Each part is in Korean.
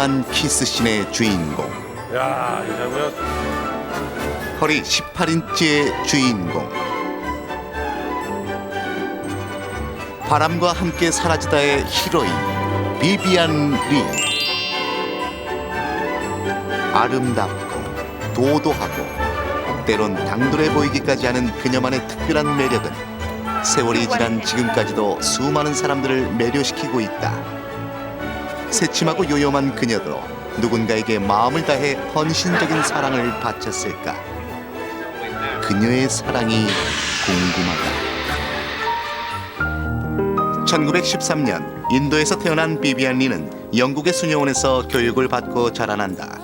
유명한 키스씬의 주인공, 야, 이 장면. 허리 18인치의 주인공, 바람과 함께 사라지다의 히로인 비비안 리. 아름답고 도도하고 때론 당돌해 보이기까지 하는 그녀만의 특별한 매력은 세월이 지난 지금까지도 수많은 사람들을 매료시키고 있다. 새침하고 요염한 그녀도 누군가에게 마음을 다해 헌신적인 사랑을 바쳤을까? 그녀의 사랑이 궁금하다. 1913년 인도에서 태어난 비비안 리는 영국의 수녀원에서 교육을 받고 자라난다.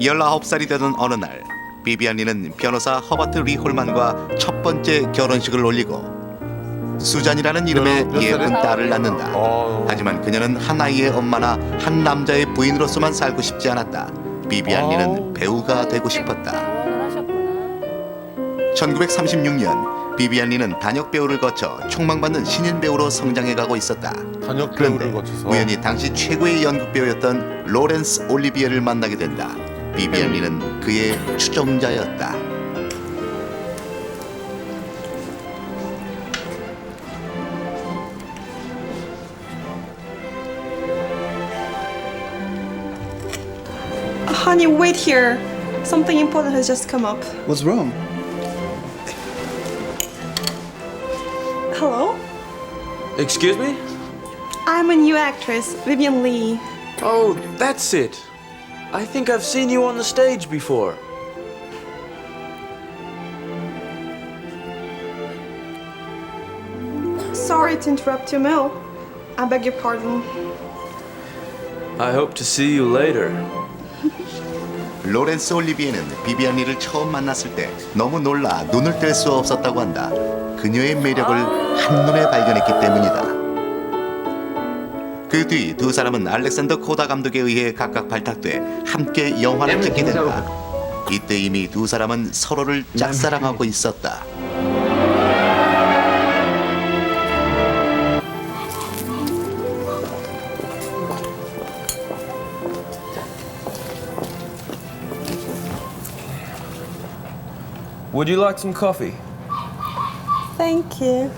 19살이 되던 어느 날 비비안 리는 변호사 허버트 리 홀만과 첫 번째 결혼식을 올리고 수잔이라는 이름의 예쁜 딸을 낳는다. 하지만 그녀는 한 아이의 엄마나 한 남자의 부인으로서만 살고 싶지 않았다. 비비안 리는 배우가 되고 싶었다. 1936년 비비안 리는 단역 배우를 거쳐 촉망받는 신인 배우로 성장해가고 있었다. 단역 그런데 배우를 거쳐서. 우연히 당시 최고의 연극 배우였던 로렌스 올리비에를 만나게 된다. 비비안 리는 그의 추종자였다. Honey, wait here. Something important has just come up. What's wrong? Hello? Excuse me? I'm a new actress, Vivian Lee. Oh, that's it. I think I've seen you on the stage before. Sorry to interrupt your meal. I beg your pardon. I hope to see you later. 로렌스 올리비에는 비비안 리를 처음 만났을 때 너무 놀라 눈을 뗄 수 없었다고 한다. 그녀의 매력을 한눈에 발견했기 때문이다. 그 뒤 두 사람은 알렉산더 코다 감독에 의해 각각 발탁돼 함께 영화를 찍게 된다. 이때 이미 두 사람은 서로를 짝사랑하고 있었다. Would you like some coffee? Thank you.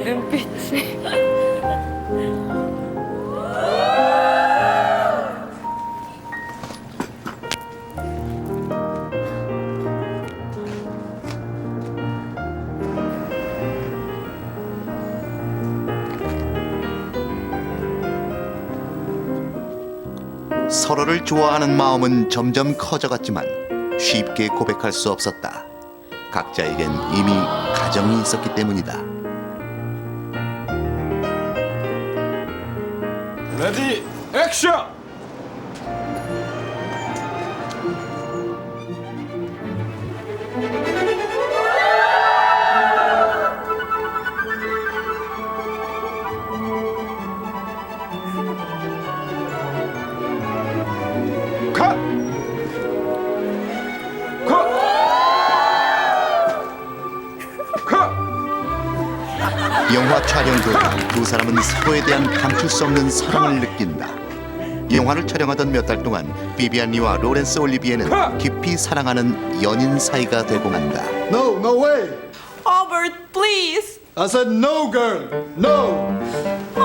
눈빛이. 서로를 좋아하는 마음은 점점 커져갔지만 쉽게 고백할 수 없었다. 각자에겐 이미 가정이 있었기 때문이다. 레디 액션! 컷! 컷! 컷! 영화 촬영 중 두 사람은 서로에 대한 감출 수 없는 사랑을 느낀다. 영화를 촬영하던 몇 달 동안 비비안 리와 로렌스 올리비에는 깊이 사랑하는 연인 사이가 되고 만다. No, no way! Albert, please. I said no, girl! No!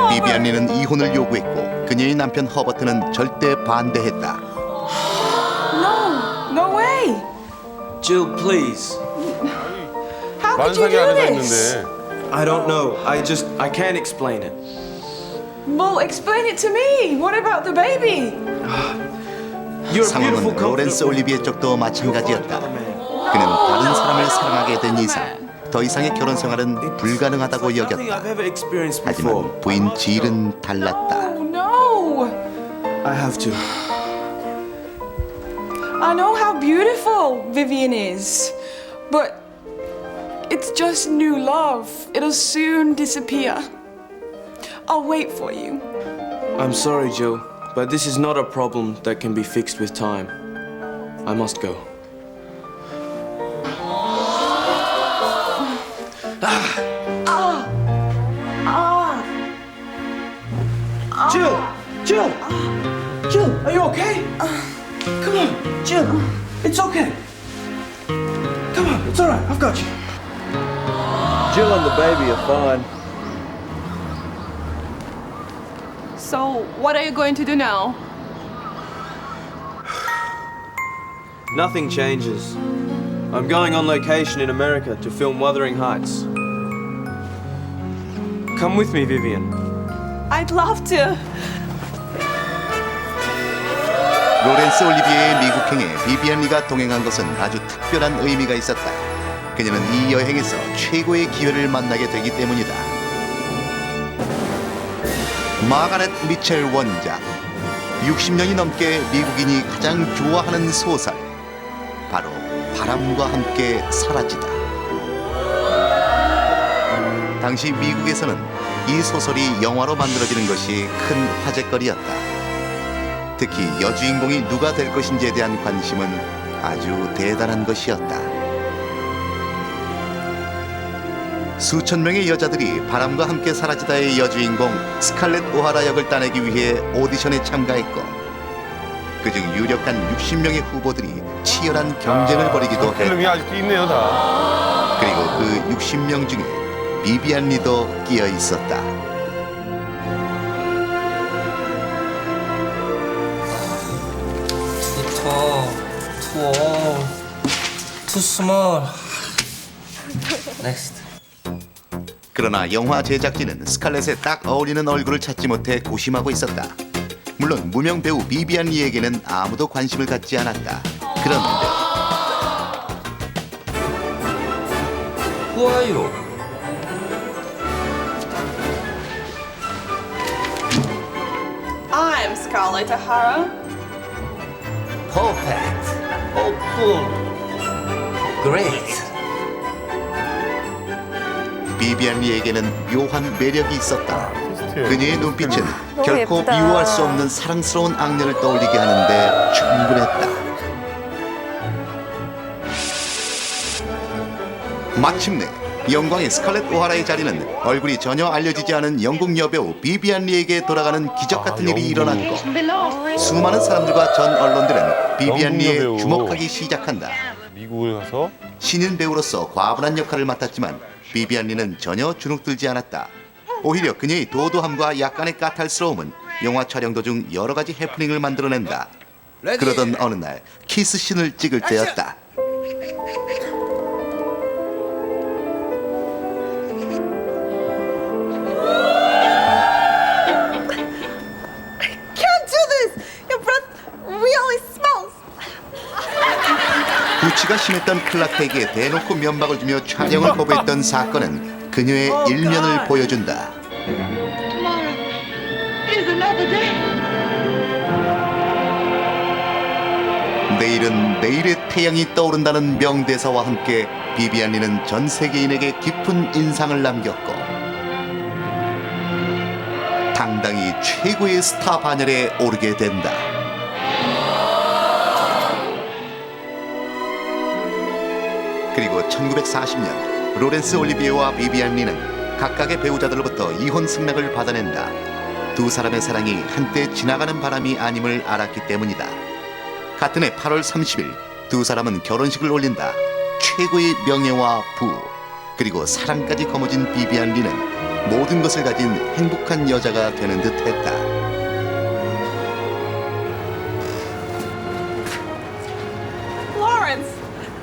비비안 리는 이혼을 요구했고 그녀의 남편 허버트는 절대 반대했다. No, no way. Jill, please. How could you 만삭이 do 안에가 this? 있는데. I don't know. I can't explain it. Well, explain it to me. What about the baby? You're a 상황은 beautiful 로렌스 couple. 올리비에 쪽도 마찬가지였다. 그는 다른 사람을 사랑하게 된 이상 더 이상의 결혼 생활은 불가능하다고 Nothing I've 여겼다. ever experienced before. 하지만 부인 질은 달랐다. Oh no. I have to. I know how beautiful Vivian is, but it's just new love. It'll soon disappear. I'll wait for you. I'm sorry, Jill, but this is not a problem that can be fixed with time. I must go. Jill, are you okay? Come on, Jill. It's okay. Come on, it's all right. I've got you. Jill and the baby are fine. So, what are you going to do now? Nothing changes. I'm going on location in America to film Wuthering Heights. Come with me, Vivian. I'd love to. 로렌스 올리비에의 미국행에 비비안 리가 동행한 것은 아주 특별한 의미가 있었다. 그녀는 이 여행에서 최고의 기회를 만나게 되기 때문이다. 마가렛 미첼 원작, 60년이 넘게 미국인이 가장 좋아하는 소설, 바로 바람과 함께 사라지다. 당시 미국에서는 이 소설이 영화로 만들어지는 것이 큰 화제거리였다. 특히 여주인공이 누가 될 것인지에 대한 관심은 아주 대단한 것이었다. 수천 명의 여자들이 바람과 함께 사라지다의 여주인공 스칼렛 오하라 역을 따내기 위해 오디션에 참가했고, 그중 유력한 60명의 후보들이 치열한 경쟁을 벌이기도 필름이 했다. 아직도 있네요, 다. 그리고 그 60명 중에 비비안 리도 끼어 있었다. Too small. Next. 그러나 영화 제작진은 스칼렛에 딱 어울리는 얼굴을 찾지 못해 고심하고 있었다. 물론 무명 배우 비비안 리에게는 아무도 관심을 갖지 않았다. 그런데 Who are you? I'm Scarlett O'Hara. Perfect. Oh, cool. Great. 비비안 리에게는 묘한 매력이 있었다. 그녀의 눈빛은 너무 결코 예쁘다. 미워할 수 없는 사랑스러운 악년을 떠올리게 하는데 충분했다. 마침내 영광의 스칼렛 오하라의 자리는 얼굴이 전혀 알려지지 않은 영국 여배우 비비안 리에게 돌아가는 기적 같은 일이 일어났고, 수많은 사람들과 전 언론들은 비비안 영국 리에 여배우. 주목하기 시작한다. 미국을 가서 신인 배우로서 과분한 역할을 맡았지만 비비안 리는 전혀 주눅들지 않았다. 오히려 그녀의 도도함과 약간의 까탈스러움은 영화 촬영 도중 여러 가지 해프닝을 만들어낸다. 그러던 어느 날 키스씬을 찍을 때였다. Can't do this! Your breath really smells! 구취가 심했던 클라크에게 대놓고 면박을 주며 촬영을 거부했던 사건은 그녀의 일면을 보여준다. 내일은 내일의 태양이 떠오른다는 명대사와 함께 비비안 리는 전 세계인에게 깊은 인상을 남겼고, 당당히 최고의 스타 반열에 오르게 된다. 그리고 1940년 로렌스 올리비에와 비비안 리는 각각의 배우자들로부터 이혼 승낙을 받아낸다. 두 사람의 사랑이 한때 지나가는 바람이 아님을 알았기 때문이다. 같은 해 8월 30일 두 사람은 결혼식을 올린다. 최고의 명예와 부, 그리고 사랑까지 거머쥔 비비안 리는 모든 것을 가진 행복한 여자가 되는 듯했다.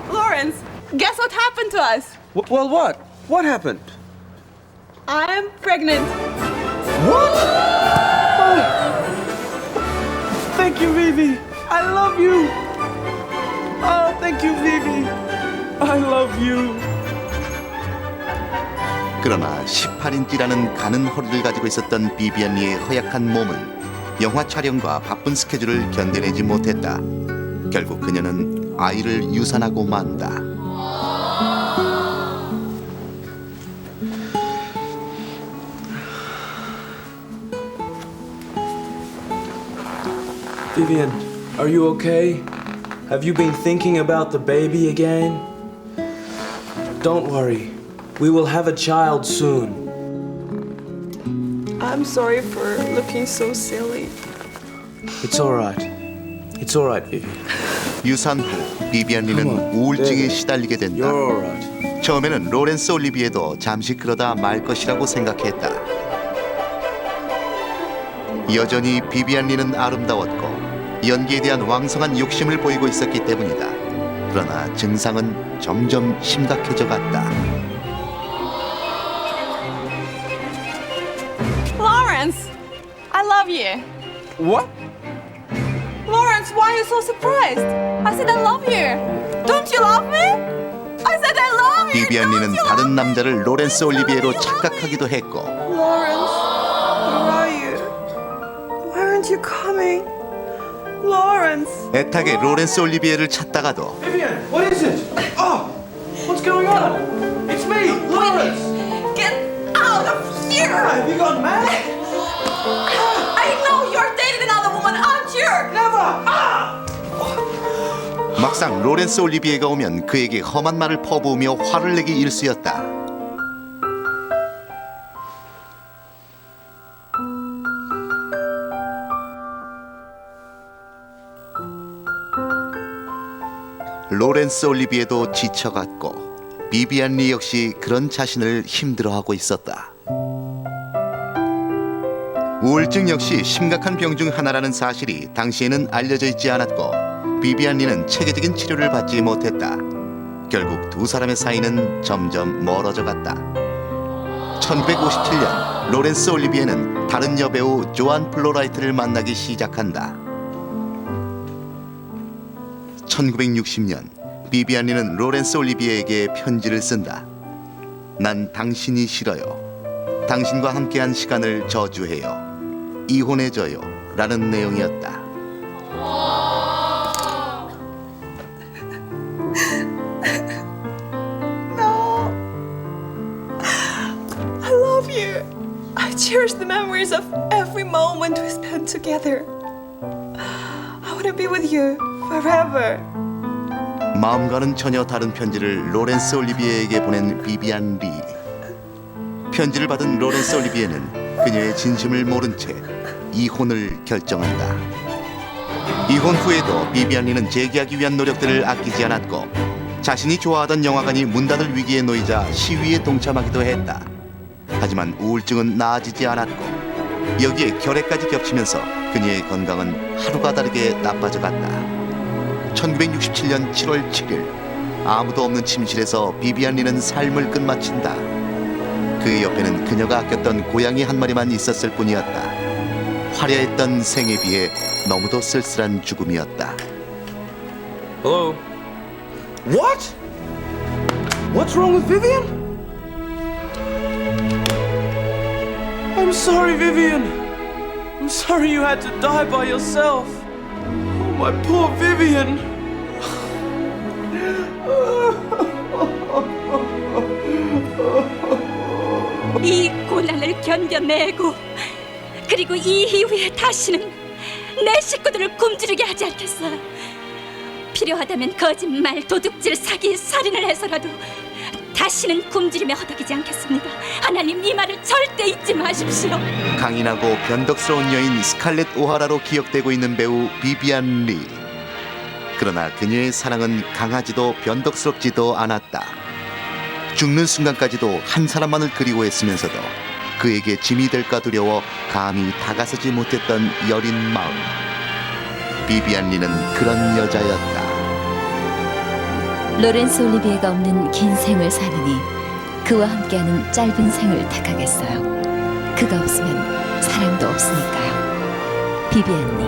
Lawrence, guess what happened to us? Well, what? What happened? I'm pregnant. What? Oh. Thank you, Vivi. I love you. Oh, thank you, Vivi. I love you. 그러나 18인치라는 가는 허리를 가지고 있었던 비비안 리의 허약한 몸은 영화 촬영과 바쁜 스케줄을 견뎌내지 못했다. 결국 그녀는 아이를 유산하고 만다. Vivian, are you okay? Have you been thinking about the baby again? Don't worry. We will have a child soon. I'm sorry for looking so silly. It's all right. It's all right, Vivian. 유산 후 비비안 리는 우울증에 시달리게 된다. You're all right. 처음에는 로렌스 올리비에도 잠시 그러다 말 것이라고 생각했다. 여전히 비비안 리는 아름다웠고 연기에 대한 왕성한 욕심을 보이고 있었기 때문이다. 그러나 증상은 점점 심각해져 갔다. Lawrence, I love you. What? Lawrence, why are you so surprised? I said I love you. Don't you love me? I said I love you. 비비안 리는 다른 남자를 로렌스 올리비에로 착각하기도 했고 Lawrence, where are you? Why aren't you coming? Lawrence. 애타게 로렌스 올리비에를 찾다가도 Vivian, what is it? Oh, what's going on? It's me, Lawrence. Get out of here. Have you gone mad? I know you're dating another woman, aren't you? Never. 막상 로렌스 올리비에가 오면 그에게 험한 말을 퍼부으며 화를 내기 일쑤였다. 로렌스 올리비에도 지쳐갔고 비비안 리 역시 그런 자신을 힘들어하고 있었다. 우울증 역시 심각한 병 중 하나라는 사실이 당시에는 알려져 있지 않았고 비비안 리는 체계적인 치료를 받지 못했다. 결국 두 사람의 사이는 점점 멀어져 갔다. 1957년 로렌스 올리비에는 다른 여배우 조안 플로라이트를 만나기 시작한다. 1960년 비비안 리는 로렌스 올리비에에게 편지를 쓴다. 난 당신이 싫어요. 당신과 함께한 시간을 저주해요. 이혼해줘요. 라는 내용이었다. No. I love you. I cherish the memories of every moment we spent together. I want to be with you forever. 마음과는 전혀 다른 편지를 로렌스 올리비에에게 보낸 비비안 리. 편지를 받은 로렌스 올리비에는 그녀의 진심을 모른 채 이혼을 결정한다. 이혼 후에도 비비안 리는 재기하기 위한 노력들을 아끼지 않았고 자신이 좋아하던 영화관이 문 닫을 위기에 놓이자 시위에 동참하기도 했다. 하지만 우울증은 나아지지 않았고 여기에 결핵까지 겹치면서 그녀의 건강은 하루가 다르게 나빠져 갔다. 1967년 7월 7일 아무도 없는 침실에서 비비안 리는 삶을 끝마친다. 그 옆에는 그녀가 아꼈던 고양이 한 마리만 있었을 뿐이었다. 화려했던 생에 비해 너무도 쓸쓸한 죽음이었다. Hello. What? What's wrong with Vivian? I'm sorry, Vivian. I'm sorry you had to die by yourself. Oh, my poor Vivian. 이 고난을 견뎌내고 그리고 이 이후에 다시는 내 식구들을 굶주리게 하지 않겠어요. 필요하다면 거짓말, 도둑질, 사기, 살인을 해서라도 다시는 굶주리며 허덕이지 않겠습니다. 하나님 이 말을 절대 잊지 마십시오. 강인하고 변덕스러운 여인 스칼렛 오하라로 기억되고 있는 배우 비비안 리. 그러나 그녀의 사랑은 강하지도 변덕스럽지도 않았다. 죽는 순간까지도 한 사람만을 그리워했으면서도 그에게 짐이 될까 두려워 감히 다가서지 못했던 여린 마음. 비비안 리는 그런 여자였다. 로렌스 올리비에가 없는 긴 생을 사느니 그와 함께하는 짧은 생을 택하겠어요. 그가 없으면 사랑도 없으니까요. 비비안 리.